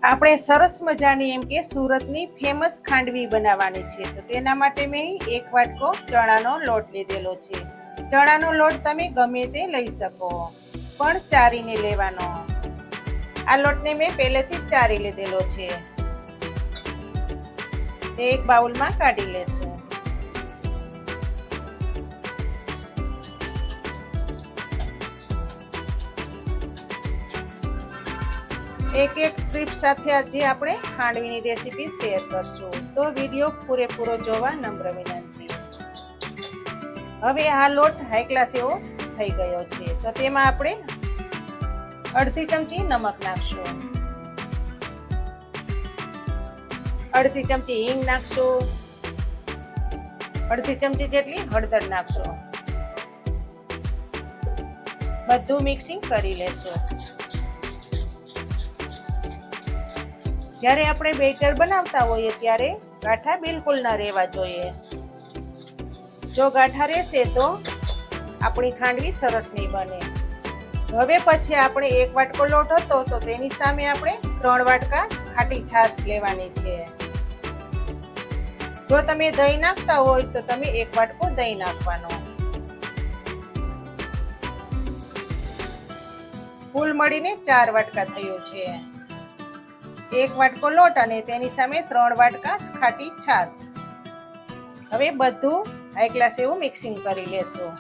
આપણે સરસ મજાની એમ કે સુરતની ફેમસ ખાંડવી બનાવવાની છે, તો તેના માટે મેં 1 વાટકો ચણાનો લોટ લીધેલો છે. ચણાનો લોટ તમે ગમે તે લઈ શકો, પણ ચારીને લેવાનો. આ લોટને મેં પહેલેથી જ ચારી લીધેલો છે. તે એક બાઉલમાં કાઢી લેશું. એક ટ્રીપ સાથે આજે આપણે ખાંડવીની રેસીપી શેર કરશું, તો વિડીયો પૂરેપૂરો જોવા નમ્ર વિનંતી. હવે આ લોટ હાઈ ક્લાસ એવો થઈ ગયો છે, તો તેમાં આપણે અડધી ચમચી નમક નાખશું, અડધી ચમચી હિંગ નાખશું, અડધી ચમચી જેટલી હળદર નાખશું. બધું મિક્સિંગ કરી લેશું. જ્યારે આપણે બેટર બનાવતા હોઈએ ત્યારે ગાંઠા બિલકુલ ન રહેવા જોઈએ. જો ગાંઠા રહેશે તો આપણી ખાંડવી સરસ નહીં બને. હવે પછી આપણે 1 વાટકો લોટ હતો તો તેની સામે આપણે 3 વાટકા ખાટી છાશ લેવાની છે. જો તમે દહીં નાખતા હોય તો તમે 1 વાટકો દહીં નાખવાનો. કુલ મળીને 4 વાટકા થયો છે. 1 વાટકો લોટ અને તેની સામે 3 વાટકા ખાટી છાશ. હવે બધું હાઈ ક્લાસ એવું મિક્સિંગ કરી લેશું.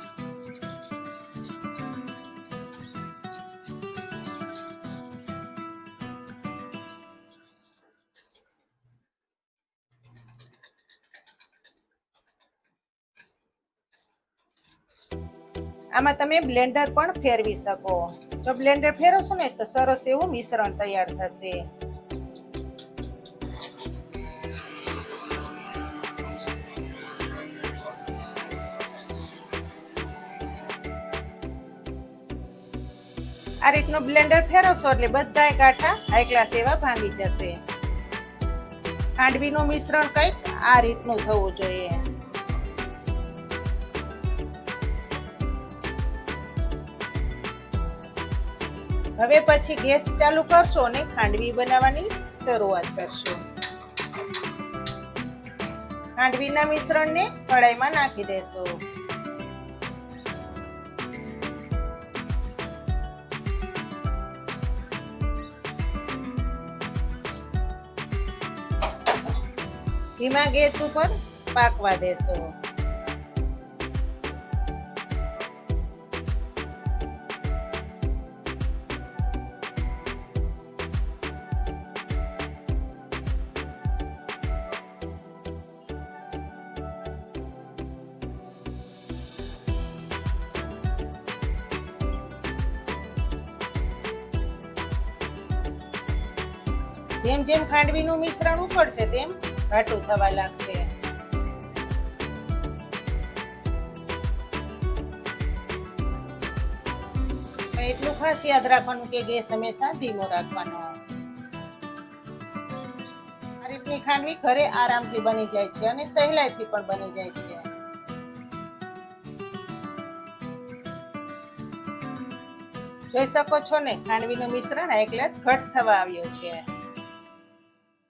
આમાં તમે બ્લેન્ડર પણ ફેરવી શકો. જો બ્લેન્ડર ફેરવશો ને તો સરસ એવું મિશ્રણ તૈયાર થશે. આ રીતનો બ્લેન્ડર ફેરવશો એટલે બધા ગાંઠા હાઈ ક્લાસ એવા ભાંગી જશે. ખાંડવીનું મિશ્રણ કંઈક આ રીતનું થવું જોઈએ. હવે પછી ગેસ ચાલુ કરશો અને ખાંડવી બનાવવાની શરૂઆત કરશો. ખાંડવીના મિશ્રણને કઢાઈમાં નાખી દેશો. ધીમા ગેસ ઉપર પાકવા દેશો. જેમ જેમ ખાંડવીનું મિશ્રણ ઉકળશે તેમ ઘાટું થવા લાગશે. એટલું ખાસ યાદ રાખવાનું કે ગેસ હંમેશા ધીમો રાખવાનો. આ રીતની ખાંડવી ઘરે આરામથી બની જાય છે અને સહેલાઈથી પણ બની જાય છે. જોઈ શકો છો ને, ખાંડવીનું મિશ્રણ હાઈ ક્લાસ ઘટ થવા આવ્યું છે.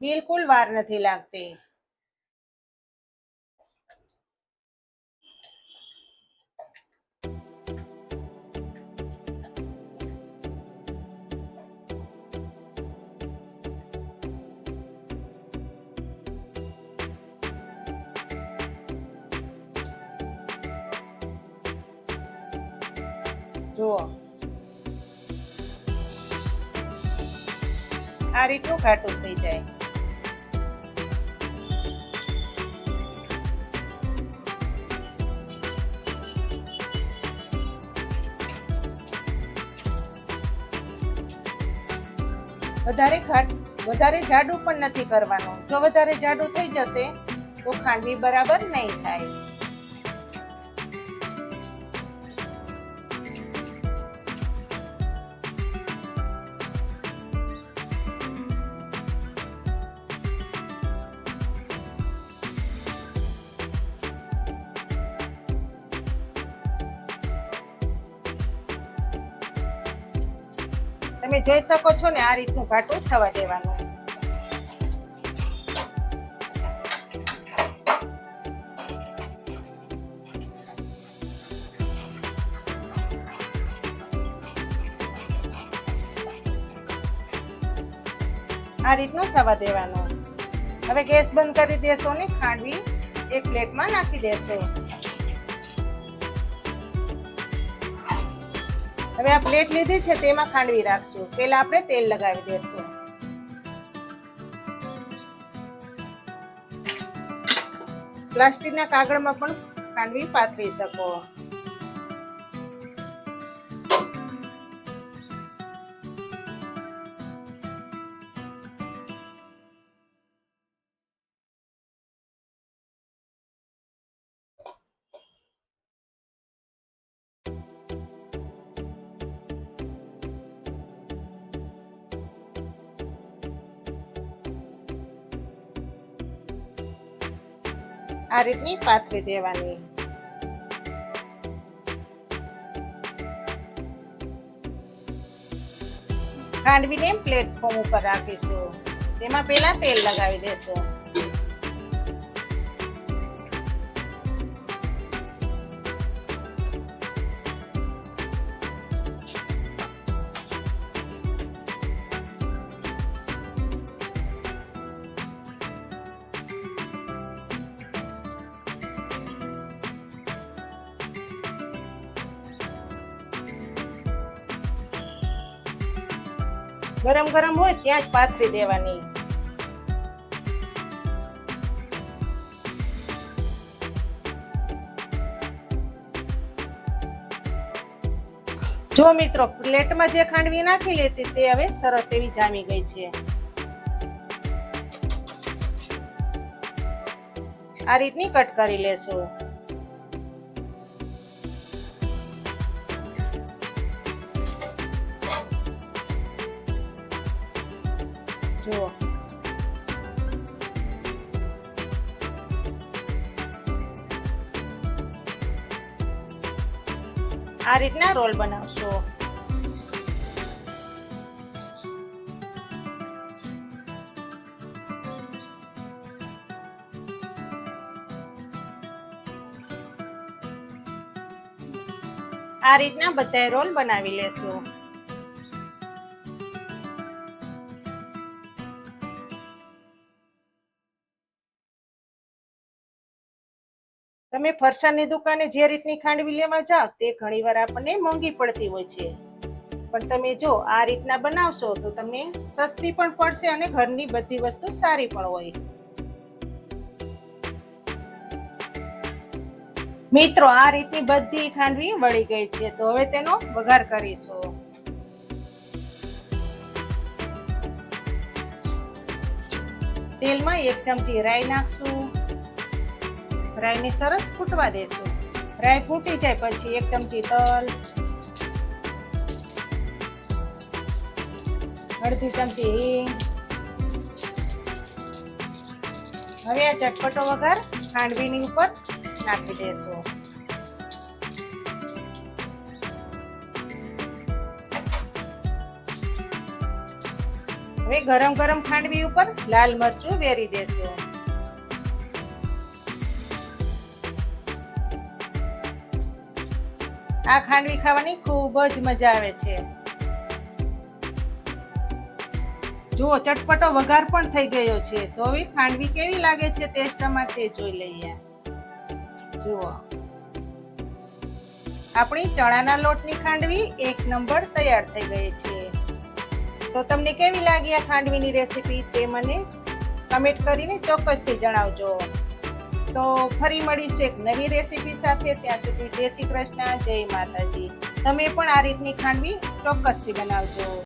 બિલકુલ વાર નથી લાગતી. જુઓ, આ રીતનું ઘાટું થઈ જાય. વધારે જાડું પણ નથી કરવાનું. જો વધારે જાડું થઈ જશે તો ખાંડવી બરાબર નહીં થાય. તમે જોઈ શકો છો ને, આ રીતનું ઘાટું થવા દેવાનું. આ રીતનું થવા દેવાનું. હવે ગેસ બંધ કરી દેશો ને ખાંડવી એક પ્લેટમાં નાખી દેશો. હવે આ પ્લેટ લીધી છે તેમાં ખાંડવી રાખશું. પહેલા આપણે તેલ લગાવી દેશું. પ્લાસ્ટિકના કાગળમાં પણ ખાંડવી પાથરી શકો. આ રીતની પાથરી દેવાની. ખાંડવીને પ્લેટફોર્મ ઉપર રાખીશું. તેમાં પહેલા તેલ લગાવી દેશું. ગરમ ગરમ હોય ત્યાં જ પાથરી દેવાની. જો મિત્રો, પ્લેટમાં જે ખાંડવી નાખી લેતી તે હવે સરસ એવી જામી ગઈ છે. આ રીતની કટ કરી લેશું. જુઓ, આ રીતના રોલ બનાવશો. આ રીતના બધા રોલ બનાવી લેશું. તમે ફરસાણની દુકાને જે રીતની ખાંડવી લેવા જાઓ તે ઘણીવાર આપણને મોંઘી પડતી હોય છે, પણ તમે જો આ રીતના બનાવશો તો તમને સસ્તી પણ પડશે અને ઘરની બધી વસ્તુ સારી પણ હોય. મિત્રો, આ રીતની બધી ખાંડવી વળી ગઈ છે, તો હવે તેનો વઘાર કરીશું. તેલમાં 1 ચમચી રાઈ નાખશું. રાઈને સરસ ફૂટવા દેશું. રાઈ ફૂટી જાય પછી 1 ચમચી તલ, અડધી ચમચી હિંગ. હવે આ ચટપટો વઘાર ખાંડવીની ઉપર નાખી દેશું. હવે ગરમ ગરમ ખાંડવી ઉપર લાલ મરચું વેરી દેશું. આ ખાંડવી ખાવાની ખૂબ જ મજા આવે છે. જુઓ, ચટપટો વઘાર પણ થઈ ગયો છે. તો હવે ખાંડવી કેવી લાગે છે ટેસ્ટમાં તે જોઈ લઈએ. જુઓ, આપણી ચણાના લોટની ખાંડવી 1 નંબર તૈયાર થઈ ગઈ છે. તો તમને કેવી લાગી આ ખાંડવીની રેસીપી તે મને કમેન્ટ કરીને ચોક્કસથી જણાવજો. તો ફરી મળીશું એક નવી રેસીપી સાથે. ત્યાં સુધી જય શ્રી કૃષ્ણ, જય માતાજી. તમે પણ આ રીતની ખાંડવી ચોક્કસથી બનાવજો.